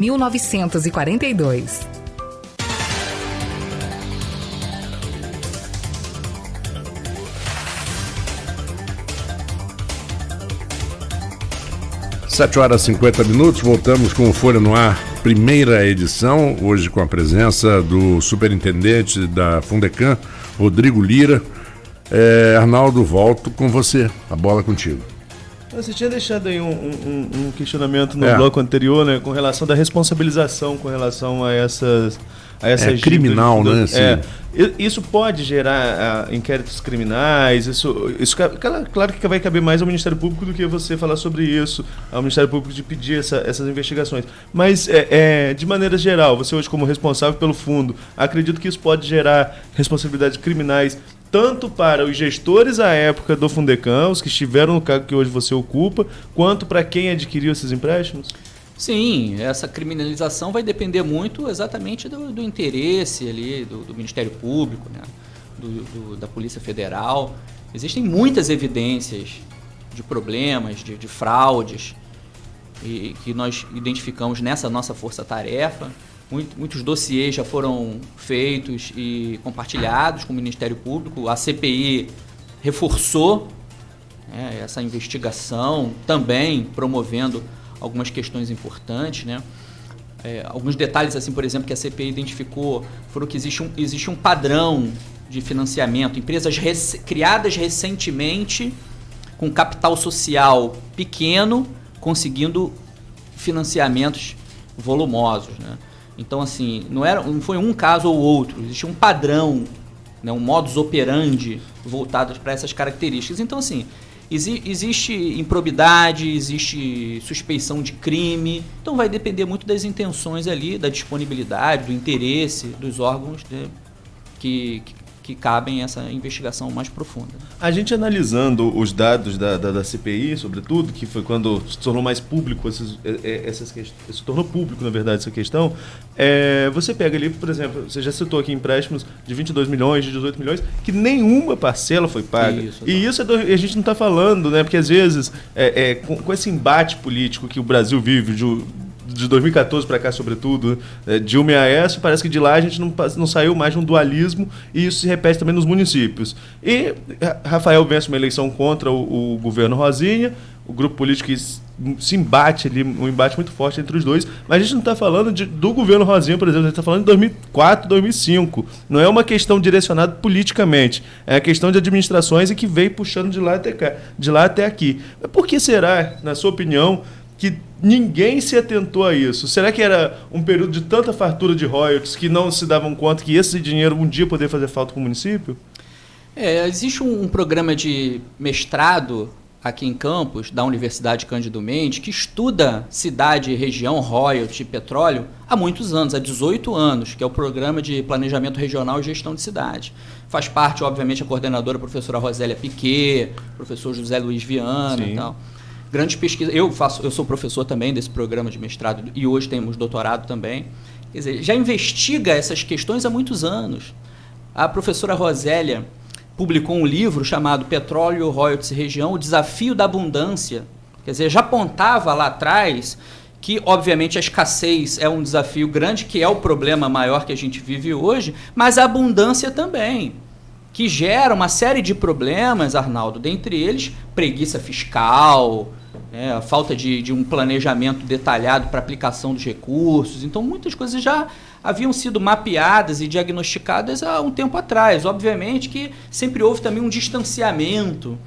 1942. Sete horas e 50 minutos, voltamos com o Folha no Ar, primeira edição, hoje com a presença do superintendente da Fundecam, Rodrigo Lira. Arnaldo, volto com você, a bola contigo. Você tinha deixado aí um questionamento no bloco anterior, né, com relação da responsabilização com relação a essas criminal, né? Isso pode gerar inquéritos criminais, isso claro que vai caber mais ao Ministério Público do que você falar sobre isso, ao Ministério Público de pedir essas investigações. Mas, de maneira geral, você hoje como responsável pelo fundo, acredita que isso pode gerar responsabilidades criminais tanto para os gestores à época do Fundecam, os que estiveram no cargo que hoje você ocupa, quanto para quem adquiriu esses empréstimos? Sim, essa criminalização vai depender muito exatamente do interesse ali do Ministério Público, né? Da Polícia Federal. Existem muitas evidências de problemas, de fraudes, e que nós identificamos nessa nossa força-tarefa. Muitos dossiês já foram feitos e compartilhados com o Ministério Público. A CPI reforçou essa investigação, também promovendo algumas questões importantes, né? Alguns detalhes, assim, por exemplo, que a CPI identificou foram que existe um padrão de financiamento. Empresas criadas recentemente com capital social pequeno, conseguindo financiamentos volumosos, né? Então, assim, não foi um caso ou outro, existe um padrão, né, um modus operandi voltado para essas características. Então, assim, existe improbidade, existe suspeição de crime, então vai depender muito das intenções ali, da disponibilidade, do interesse dos órgãos, né, que cabem essa investigação mais profunda. A gente analisando os dados da CPI, sobretudo, que foi quando se tornou mais público essas questões, se tornou público, na verdade, essa questão, você pega ali, por exemplo, você já citou aqui empréstimos de 22 milhões, de 18 milhões, que nenhuma parcela foi paga. Isso a gente não está falando, né? Porque às vezes, com esse embate político que o Brasil vive, de 2014 para cá, sobretudo, Dilma e Aécio, parece que de lá a gente não saiu mais de um dualismo, e isso se repete também nos municípios. E Rafael vence uma eleição contra o governo Rosinha, o grupo político se embate ali, um embate muito forte entre os dois, mas a gente não está falando do governo Rosinha, por exemplo, a gente está falando de 2004, 2005. Não é uma questão direcionada politicamente, é a questão de administrações e que veio puxando de lá até aqui. Mas por que será, na sua opinião, que ninguém se atentou a isso? Será que era um período de tanta fartura de royalties que não se davam conta que esse dinheiro um dia poderia fazer falta para o município? Existe um programa de mestrado aqui em Campos, da Universidade Cândido Mendes, que estuda cidade, região, royalty, petróleo há muitos anos, há 18 anos, que é o Programa de Planejamento Regional e Gestão de Cidade. Faz parte, obviamente, a coordenadora, a professora Rosélia Piquet, professor José Luiz Viana. Sim. E tal. Grandes pesquisas. Eu sou professor também desse programa de mestrado e hoje temos doutorado também. Quer dizer, já investiga essas questões há muitos anos. A professora Rosélia publicou um livro chamado Petróleo, Royalties e Região, o Desafio da Abundância. Quer dizer, já apontava lá atrás que, obviamente, a escassez é um desafio grande, que é o problema maior que a gente vive hoje, mas a abundância também, que gera uma série de problemas, Arnaldo, dentre eles preguiça fiscal, a falta de um planejamento detalhado para aplicação dos recursos. Então, muitas coisas já haviam sido mapeadas e diagnosticadas há um tempo atrás. Obviamente que sempre houve também um distanciamento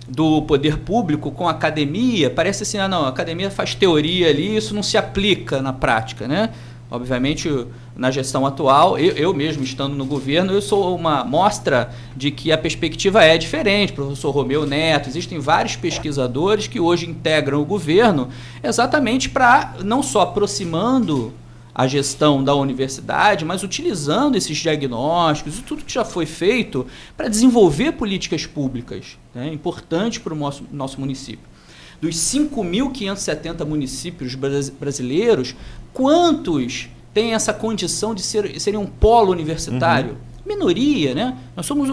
do poder público com a academia. Parece assim, a academia faz teoria ali, isso não se aplica na prática, né? Obviamente, na gestão atual, eu mesmo estando no governo, eu sou uma mostra de que a perspectiva é diferente. Professor Romeu Neto, existem vários pesquisadores que hoje integram o governo exatamente para não só aproximando a gestão da universidade, mas utilizando esses diagnósticos e tudo que já foi feito para desenvolver políticas públicas, né, importantes para o nosso município. Dos 5.570 municípios brasileiros, quantos têm essa condição de serem um polo universitário? minoria, né? Nós somos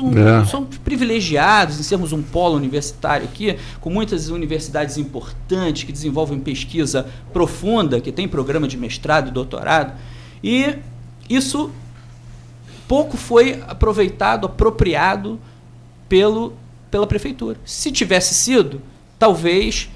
somos privilegiados em sermos um polo universitário aqui, com muitas universidades importantes que desenvolvem pesquisa profunda, que tem programa de mestrado e doutorado, e isso pouco foi aproveitado, apropriado pela prefeitura. Se tivesse sido, talvez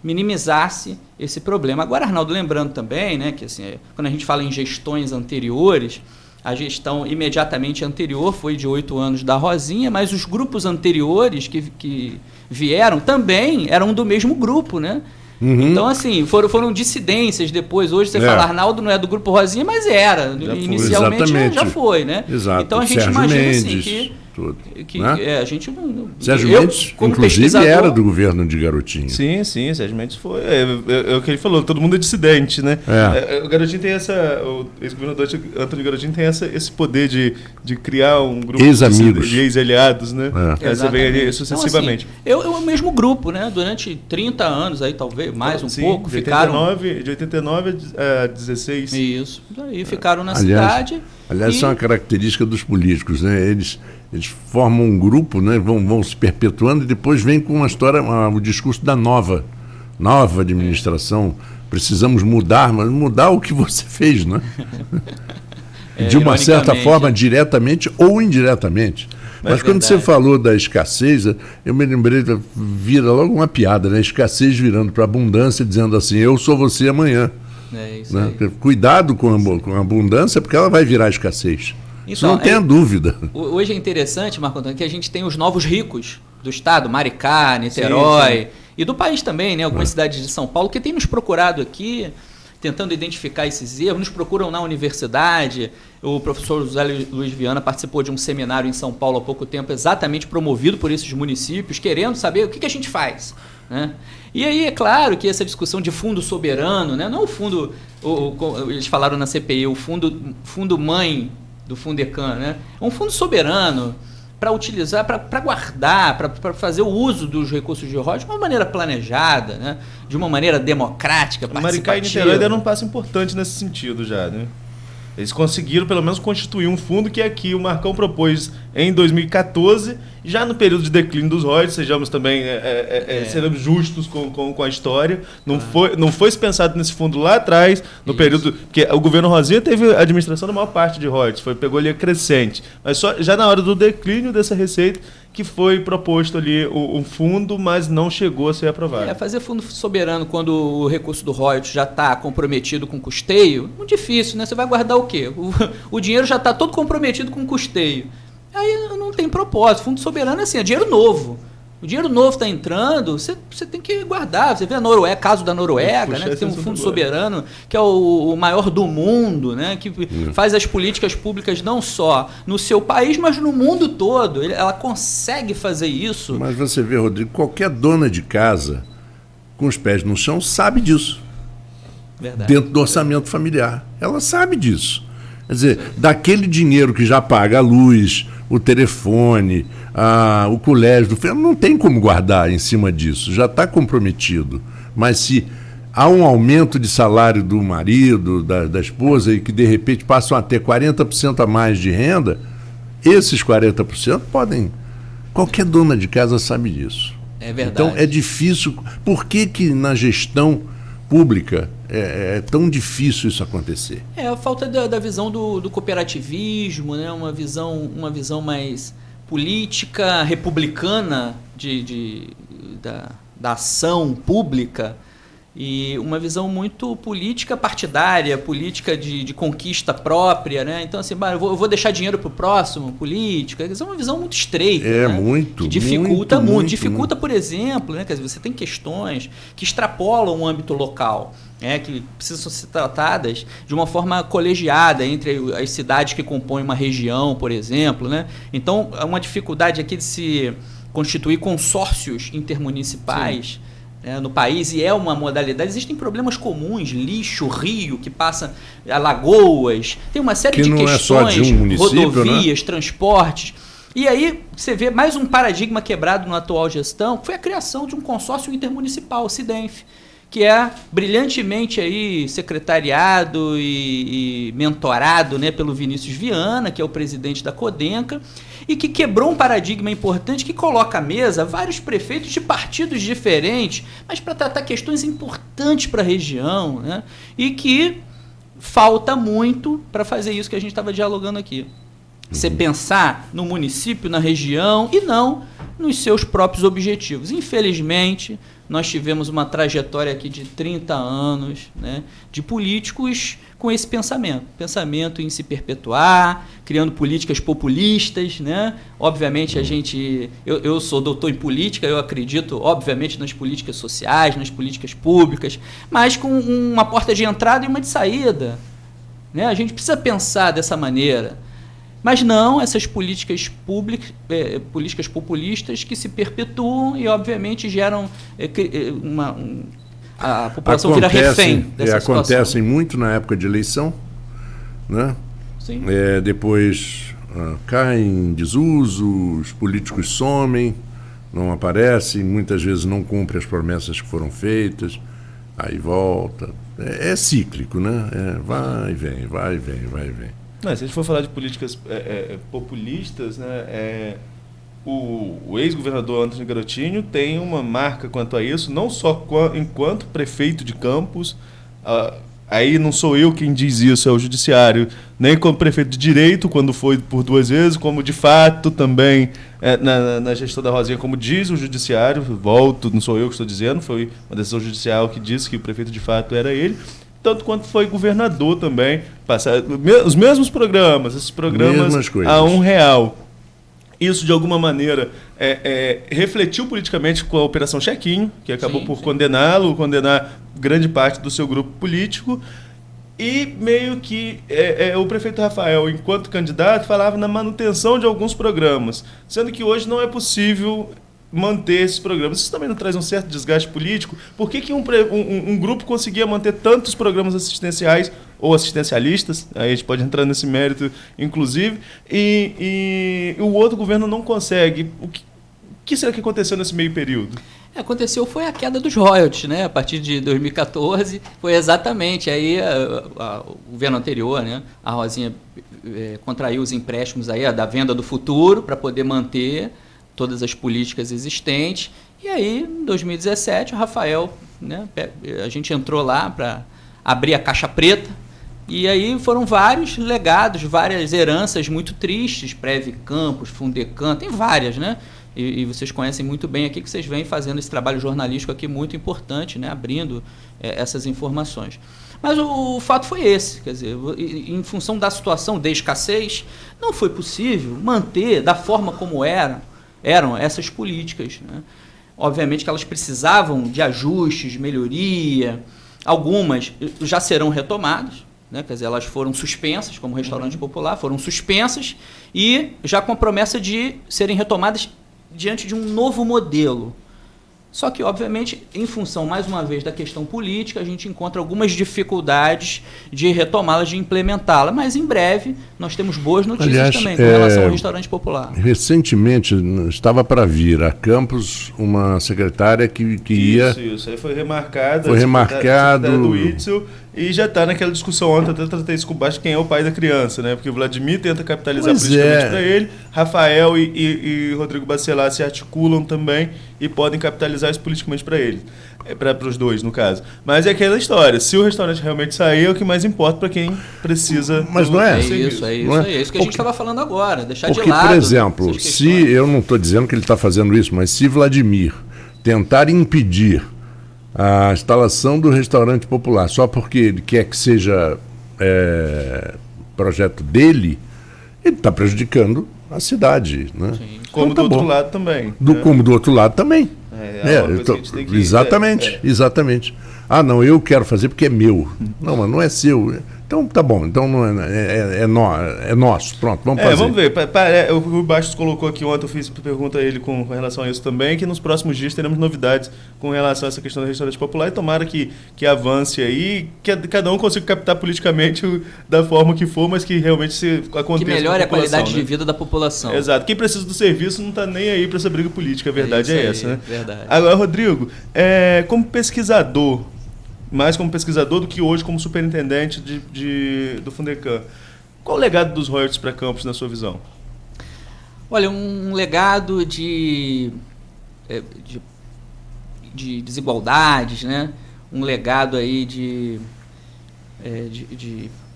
minimizasse esse problema. Agora, Arnaldo, lembrando também, né, que assim, quando a gente fala em gestões anteriores, a gestão imediatamente anterior foi de 8 anos da Rosinha, mas os grupos anteriores que vieram também eram do mesmo grupo, né? Então, assim, foram dissidências depois. Hoje você fala, Arnaldo não é do Grupo Rosinha, mas era. Inicialmente já foi, né? Exato. Então a gente Sérgio imagina Mendes, assim que né? A gente não. Sérgio Mendes, inclusive, era do governo de Garotinho. Sim, Sérgio Mendes foi. É o que ele falou, todo mundo é dissidente, né? O Garotinho tem o ex-governador Antônio Garotinho tem esse poder de criar um grupo de ex-aliados, né? Você vê sucessivamente. Então, assim, é o mesmo grupo, né? Durante 30 anos, aí talvez mais pouco, ficaram. De 89 a 16. Isso. Aí ficaram na cidade. Aliás, isso é uma característica dos políticos, né? Eles formam um grupo, né? Vão se perpetuando e depois vem com uma história, o discurso da nova administração. Precisamos mudar, mas mudar o que você fez, né? De uma certa forma, diretamente ou indiretamente. Mas quando você falou da escassez, eu me lembrei, vira logo uma piada, né? Escassez virando para abundância, dizendo assim, eu sou você amanhã. Isso, né? Cuidado com a abundância, porque ela vai virar escassez. Então, isso não tenha dúvida. Hoje é interessante, Marco Antônio, que a gente tem os novos ricos do estado, Maricá, Niterói, e do país também, né? Algumas cidades de São Paulo, que têm nos procurado aqui, tentando identificar esses erros, nos procuram na universidade. O professor José Luiz Viana participou de um seminário em São Paulo há pouco tempo, exatamente promovido por esses municípios, querendo saber o que a gente faz, né? E aí, é claro que essa discussão de fundo soberano, né? Não o fundo, eles falaram na CPI, o fundo mãe do Fundecan, né? É um fundo soberano para utilizar, para guardar, para fazer o uso dos recursos de royalties de uma maneira planejada, né? De uma maneira democrática, participativa. Maricá e Niterói deram um passo importante nesse sentido já, né? Eles conseguiram, pelo menos, constituir um fundo que aqui o Marcão propôs em 2014, já no período de declínio dos royalties, sejamos também seremos justos com a história. Não foi pensado nesse fundo lá atrás, no período que o governo Rosinha teve a administração da maior parte de royalties, pegou ali a crescente. Mas só já na hora do declínio dessa receita que foi proposto ali um fundo, mas não chegou a ser aprovado. Fazer fundo soberano quando o recurso do royalties já está comprometido com custeio, muito difícil, né? Você vai guardar o quê? O dinheiro já está todo comprometido com custeio. Aí não tem propósito. Fundo soberano é assim, é dinheiro novo. O dinheiro novo está entrando, você tem que guardar. Você vê a Noruega, caso da Noruega, né, que tem um fundo soberano, que é o maior do mundo, né, que faz as políticas públicas não só no seu país, mas no mundo todo. Ela consegue fazer isso. Mas você vê, Rodrigo, qualquer dona de casa com os pés no chão sabe disso. Verdade. Dentro do orçamento familiar. Ela sabe disso. Quer dizer, daquele dinheiro que já paga a luz, o telefone, o colégio, não tem como guardar em cima disso, já está comprometido. Mas se há um aumento de salário do marido, da esposa, e que de repente passam a ter 40% a mais de renda, esses 40% podem... Qualquer dona de casa sabe disso. É verdade. Então é difícil. Por que na gestão pública é tão difícil isso acontecer? A falta da visão do cooperativismo, né? Uma visão mais política, republicana da ação pública, e uma visão muito política partidária, política de conquista própria, né? Então, assim, eu vou deixar dinheiro para o próximo, política. É uma visão muito estreita. É, né? muito. Que dificulta muito. Dificulta, muito. Por exemplo, né? Quer dizer, você tem questões que extrapolam o âmbito local, que precisam ser tratadas de uma forma colegiada entre as cidades que compõem uma região, por exemplo, né? Então, há uma dificuldade aqui de se constituir consórcios intermunicipais no país, e é uma modalidade. Existem problemas comuns, lixo, rio, que passa a lagoas, tem uma série de questões, é só de um município, rodovias, transportes. E aí você vê mais um paradigma quebrado na atual gestão, que foi a criação de um consórcio intermunicipal, o SIDENF, que é brilhantemente aí secretariado e mentorado, né, pelo Vinícius Viana, que é o presidente da Codenca, e que quebrou um paradigma importante que coloca à mesa vários prefeitos de partidos diferentes, mas para tratar questões importantes para a região, né, e que falta muito para fazer isso que a gente estava dialogando aqui. Você pensar no município, na região e não nos seus próprios objetivos. Infelizmente, nós tivemos uma trajetória aqui de 30 anos, né, de políticos com esse pensamento em se perpetuar, criando políticas populistas, né? Obviamente eu sou doutor em política, eu acredito obviamente nas políticas sociais, nas políticas públicas, mas com uma porta de entrada e uma de saída, né? A gente precisa pensar dessa maneira. Mas não essas políticas políticas populistas que se perpetuam e, obviamente, geram a população vira refém dessa situação. Acontecem muito na época de eleição, né? Sim. Depois caem em desuso, os políticos somem, não aparecem, muitas vezes não cumprem as promessas que foram feitas, aí volta. É cíclico, né? Vai e vem, vai e vem, vai e vem. Se a gente for falar de políticas populistas, né, o ex-governador Antônio Garotinho tem uma marca quanto a isso, não só enquanto prefeito de Campos, aí não sou eu quem diz isso, é o judiciário, nem como prefeito de direito, quando foi por 2 vezes, como de fato também na gestão da Rosinha, como diz o judiciário, volto, não sou eu que estou dizendo, foi uma decisão judicial que disse que o prefeito de fato era ele, tanto quanto foi governador também, os mesmos programas, esses programas a R$1. Isso, de alguma maneira, refletiu politicamente com a Operação Chequinho, que acabou por condenar grande parte do seu grupo político, e meio que o prefeito Rafael, enquanto candidato, falava na manutenção de alguns programas, sendo que hoje não é possível manter esses programas. Isso também não traz um certo desgaste político? Por que um grupo conseguia manter tantos programas assistenciais ou assistencialistas, aí a gente pode entrar nesse mérito, inclusive, e o outro governo não consegue? O que será que aconteceu nesse meio período? Aconteceu foi a queda dos royalties, né? A partir de 2014, foi exatamente aí o governo anterior, né? A Rosinha contraiu os empréstimos aí da venda do futuro para poder manter todas as políticas existentes. E aí, em 2017, o Rafael, né, a gente entrou lá para abrir a caixa preta, e aí foram vários legados, várias heranças muito tristes, Preve Campos, Fundecan, tem várias, né? E vocês conhecem muito bem aqui, que vocês vêm fazendo esse trabalho jornalístico aqui muito importante, né, abrindo essas informações. Mas o fato foi esse, quer dizer, em função da situação de escassez, não foi possível manter da forma como eram essas políticas, né? Obviamente que elas precisavam de ajustes, de melhoria, algumas já serão retomadas, né? Quer dizer, elas foram suspensas, como o Restaurante Popular, foram suspensas e já com a promessa de serem retomadas diante de um novo modelo. Só que, obviamente, em função, mais uma vez, da questão política, a gente encontra algumas dificuldades de retomá-las, de implementá-la. Mas, em breve, nós temos boas notícias também com relação ao Restaurante Popular. Recentemente, estava para vir a Campos uma secretária que ia... Isso. Aí foi remarcado. Foi remarcado. Do Itzel, e já está naquela discussão ontem, até tratei isso com baixo, quem é o pai da criança, né? Porque o Vladimir tenta capitalizar politicamente para ele, Rafael e Rodrigo Bacelar se articulam também e podem capitalizar isso politicamente para ele. Para os dois, no caso. Mas é aquela história, se o restaurante realmente sair, é o que mais importa para quem precisa. Mas não é? É isso que a gente estava falando agora, deixar de lado. Porque, por exemplo, se eu não estou dizendo que ele está fazendo isso, mas se Vladimir tentar impedir a instalação do Restaurante Popular só porque ele quer que seja projeto dele, ele está prejudicando a cidade, né? Sim. Como do outro lado também. Como do outro lado também. Exatamente. Ah, não, eu quero fazer porque é meu. Não, mas não é seu. Então tá bom, então não é nosso. Pronto, vamos fazer. Vamos ver. O Rui Bastos colocou aqui ontem, eu fiz pergunta a ele com relação a isso também, que nos próximos dias teremos novidades com relação a essa questão do restaurante popular, e tomara que avance aí, que cada um consiga captar politicamente da forma que for, mas que realmente aconteça. Que melhore a qualidade de vida da população. Exato. Quem precisa do serviço não está nem aí para essa briga política, a verdade é essa, né? Verdade. Agora, Rodrigo, como pesquisador, mais como pesquisador do que hoje como superintendente do Fundecam. Qual o legado dos royalties para Campos, na sua visão? Olha, um legado de desigualdades, né? Um legado aí de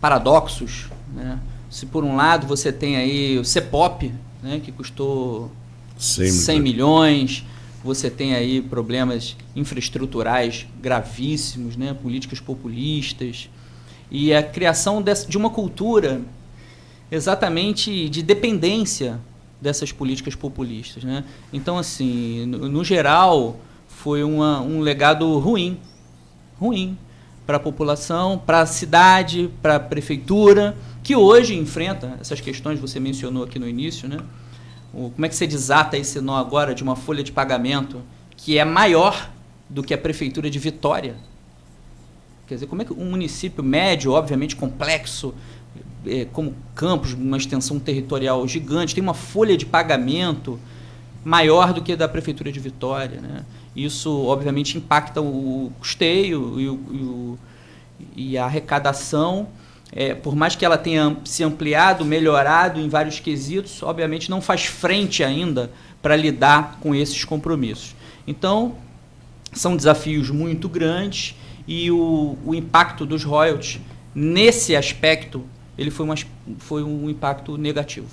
paradoxos, né? Se por um lado você tem aí o CEPOP, né, que custou 100 milhões, você tem aí problemas infraestruturais gravíssimos, né, políticas populistas, e a criação de uma cultura exatamente de dependência dessas políticas populistas, né? Então, assim, no geral, foi um legado ruim para a população, para a cidade, para a prefeitura, que hoje enfrenta essas questões que você mencionou aqui no início, né? Como é que você desata esse nó agora de uma folha de pagamento que é maior do que a prefeitura de Vitória? Quer dizer, como é que um município médio, obviamente complexo, como Campos, uma extensão territorial gigante, tem uma folha de pagamento maior do que a da prefeitura de Vitória, né? Isso, obviamente, impacta o custeio e a arrecadação. Por mais que ela tenha se ampliado, melhorado em vários quesitos, obviamente não faz frente ainda para lidar com esses compromissos. Então, são desafios muito grandes e o impacto dos royalties, nesse aspecto, ele foi um impacto negativo.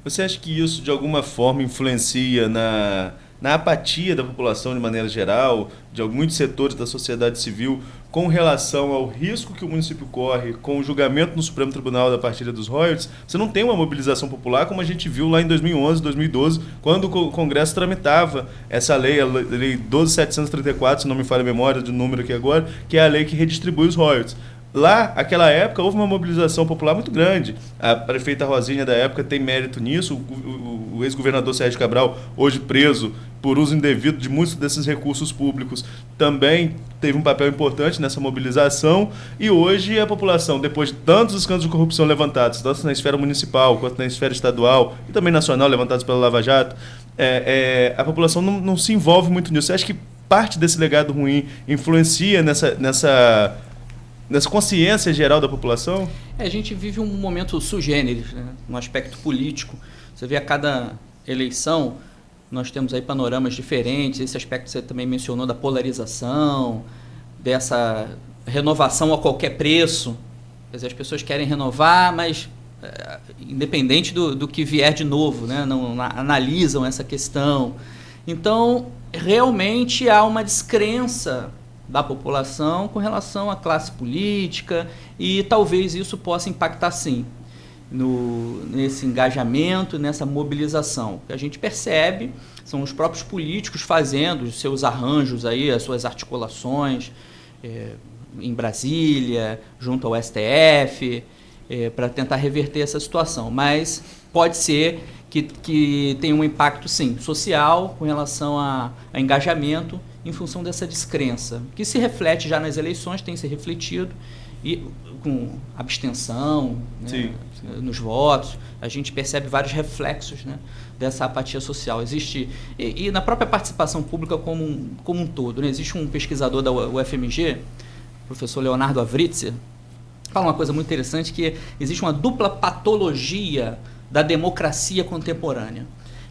Você acha que isso, de alguma forma, influencia na apatia da população de maneira geral, de muitos setores da sociedade civil, com relação ao risco que o município corre com o julgamento no Supremo Tribunal da partilha dos royalties? Você não tem uma mobilização popular como a gente viu lá em 2011, 2012, quando o Congresso tramitava essa lei, a Lei 12.734, se não me falha a memória do número aqui agora, que é a lei que redistribui os royalties. Lá, naquela época, houve uma mobilização popular muito grande. A prefeita Rosinha da época tem mérito nisso. O ex-governador Sérgio Cabral, hoje preso por uso indevido de muitos desses recursos públicos, também teve um papel importante nessa mobilização. E hoje a população, depois de tantos escândalos de corrupção levantados, tanto na esfera municipal quanto na esfera estadual e também nacional, levantados pela Lava Jato, a população não se envolve muito nisso. Você acha que parte desse legado ruim influencia nessa consciência geral da população? A gente vive um momento sui generis, né, no aspecto político. Você vê a cada eleição, nós temos aí panoramas diferentes, esse aspecto que você também mencionou da polarização, dessa renovação a qualquer preço. Quer dizer, as pessoas querem renovar, mas independente do que vier de novo, né, não analisam essa questão. Então, realmente há uma descrença da população com relação à classe política e talvez isso possa impactar sim nesse engajamento, nessa mobilização. O que a gente percebe são os próprios políticos fazendo os seus arranjos aí, as suas articulações em Brasília, junto ao STF, para tentar reverter essa situação. Mas pode ser que tenha um impacto sim social com relação a engajamento em função dessa descrença, que se reflete já nas eleições, tem se refletido, e com abstenção, né, sim. Nos votos, a gente percebe vários reflexos, né, dessa apatia social. Existe, e na própria participação pública como um todo, né, existe um pesquisador da UFMG, o professor Leonardo Avritzer, fala uma coisa muito interessante, que existe uma dupla patologia da democracia contemporânea.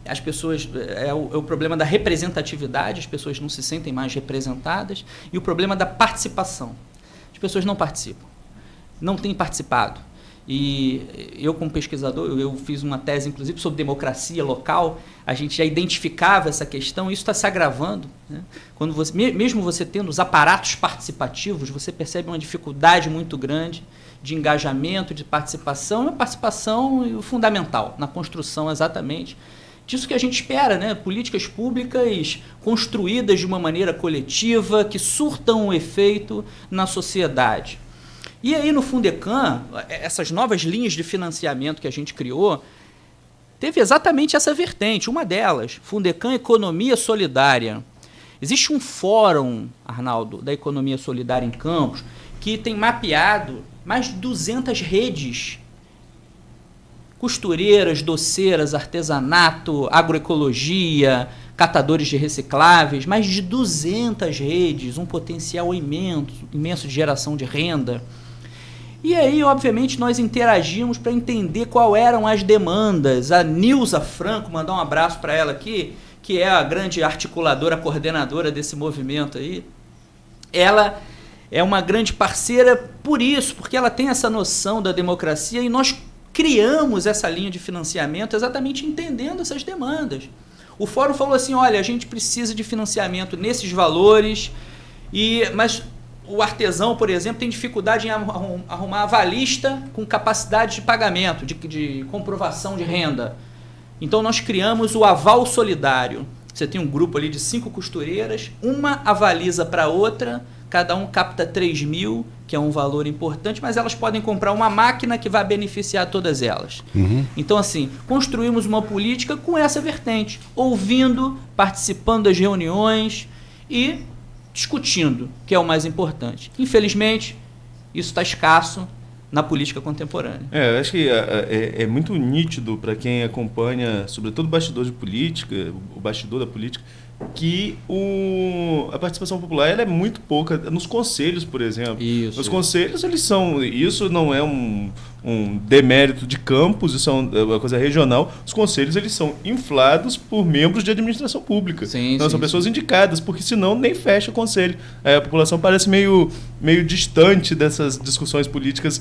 As pessoas, o problema da representatividade, as pessoas não se sentem mais representadas, e o problema da participação. As pessoas não participam, não têm participado. E eu, como pesquisador, eu fiz uma tese, inclusive, sobre democracia local, a gente já identificava essa questão, e isso está se agravando, né? Quando mesmo você tendo os aparatos participativos, você percebe uma dificuldade muito grande de engajamento, de participação, uma participação fundamental na construção exatamente disso que a gente espera, né? Políticas públicas construídas de uma maneira coletiva, que surtam um efeito na sociedade. E aí no Fundecam, essas novas linhas de financiamento que a gente criou, teve exatamente essa vertente, uma delas, Fundecam Economia Solidária. Existe um fórum, Arnaldo, da Economia Solidária em Campos, que tem mapeado mais de 200 redes costureiras, doceiras, artesanato, agroecologia, catadores de recicláveis, mais de 200 redes, um potencial imenso de geração de renda. E aí, obviamente, nós interagimos para entender quais eram as demandas. A Nilza Franco, mandar um abraço para ela aqui, que é a grande articuladora, coordenadora desse movimento aí. Ela é uma grande parceira por isso, porque ela tem essa noção da democracia e nós criamos essa linha de financiamento exatamente entendendo essas demandas. O fórum falou assim, olha, a gente precisa de financiamento nesses valores, mas o artesão, por exemplo, tem dificuldade em arrumar avalista com capacidade de pagamento, de comprovação de renda. Então nós criamos o aval solidário. Você tem um grupo ali de 5 costureiras, uma avaliza para outra, cada um capta 3 mil, que é um valor importante, mas elas podem comprar uma máquina que vai beneficiar todas elas. Então, assim, construímos uma política com essa vertente, ouvindo, participando das reuniões e discutindo, que é o mais importante. Infelizmente, isso está escasso na política contemporânea. Eu acho que é muito nítido para quem acompanha, sobretudo o bastidor de política, o bastidor da política, que a participação popular ela é muito pouca nos conselhos, por exemplo. Os conselhos, eles são... Isso não é um demérito de campos, isso é uma coisa regional. Os conselhos, eles são inflados por membros de administração pública. São pessoas indicadas, porque senão nem fecha o conselho. A população parece meio distante dessas discussões políticas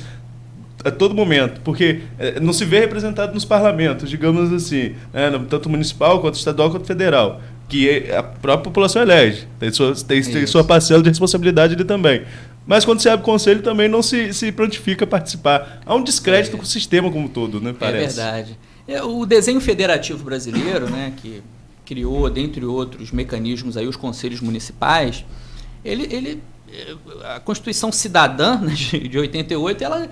a todo momento, porque não se vê representado nos parlamentos, digamos assim, tanto municipal, quanto estadual, quanto federal, que a própria população elege. Tem sua parcela de responsabilidade ali também. Mas quando se abre o conselho também não se prontifica a participar. Há um descrédito com o sistema como um todo, né? Parece. É verdade. O desenho federativo brasileiro, né, que criou, dentre outros mecanismos, aí, os conselhos municipais, a Constituição Cidadã, né, de 88, ela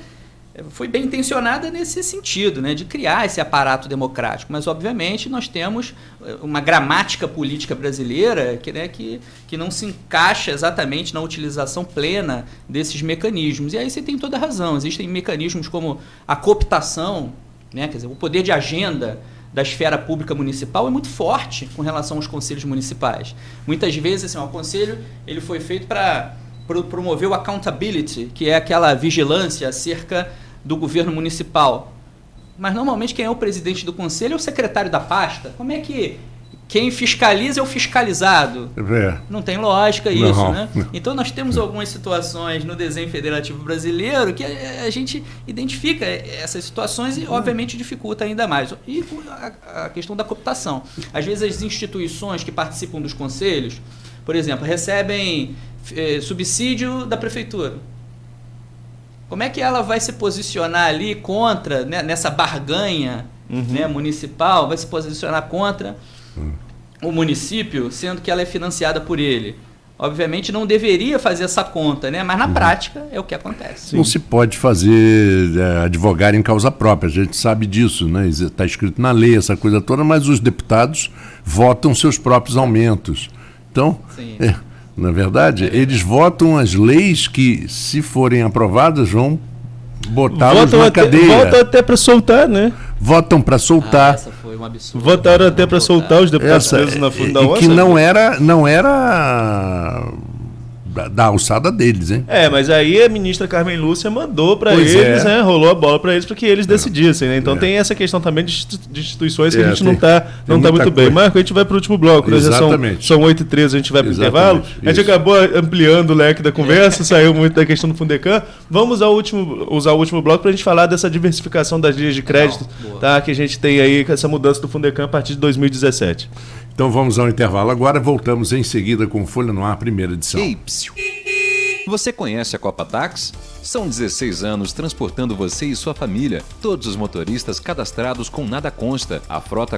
foi bem intencionada nesse sentido, né, de criar esse aparato democrático. Mas, obviamente, nós temos uma gramática política brasileira que não se encaixa exatamente na utilização plena desses mecanismos. E aí você tem toda a razão. Existem mecanismos como a cooptação, né, quer dizer, o poder de agenda da esfera pública municipal é muito forte com relação aos conselhos municipais. Muitas vezes, assim, o conselho ele foi feito para promover o accountability, que é aquela vigilância acerca do governo municipal. Mas normalmente quem é o presidente do conselho é o secretário da pasta. Como é que quem fiscaliza é o fiscalizado? Não tem lógica isso, né? Então nós temos algumas situações no desenho federativo brasileiro que a gente identifica essas situações e obviamente dificulta ainda mais. E a questão da cooptação. Às vezes as instituições que participam dos conselhos, por exemplo, recebem subsídio da prefeitura. Como é que ela vai se posicionar ali contra, né, nessa barganha né, municipal, vai se posicionar contra o município, sendo que ela é financiada por ele? Obviamente não deveria fazer essa conta, né? Mas na prática é o que acontece. Não se pode fazer advogar em causa própria, a gente sabe disso, né? Está escrito na lei essa coisa toda, mas os deputados votam seus próprios aumentos. Então, na verdade, eles votam as leis que, se forem aprovadas, vão botá-los na cadeia. Votam até para soltar, né? Votam para soltar. Essa foi um absurdo. Votaram até para soltar os deputados presos na fundo da onça. Que não era da alçada deles, hein? Mas aí a ministra Carmen Lúcia mandou para eles, né? Rolou a bola para eles para que eles decidissem, né? Então tem essa questão também de instituições que a gente não tá muito bem. Marco, a gente vai para o último bloco, né? São 8h13, a gente vai para o intervalo. A gente acabou ampliando o leque da conversa, saiu muito da questão do Fundecam. Vamos usar o último bloco para a gente falar dessa diversificação das linhas de crédito, tá? Que a gente tem aí com essa mudança do Fundecam a partir de 2017. Então vamos ao intervalo agora, voltamos em seguida com Folha no Ar, primeira edição. Ei, psiu. Você conhece a Copa Táxi? São 16 anos transportando você e sua família. Todos os motoristas cadastrados com nada consta. A frota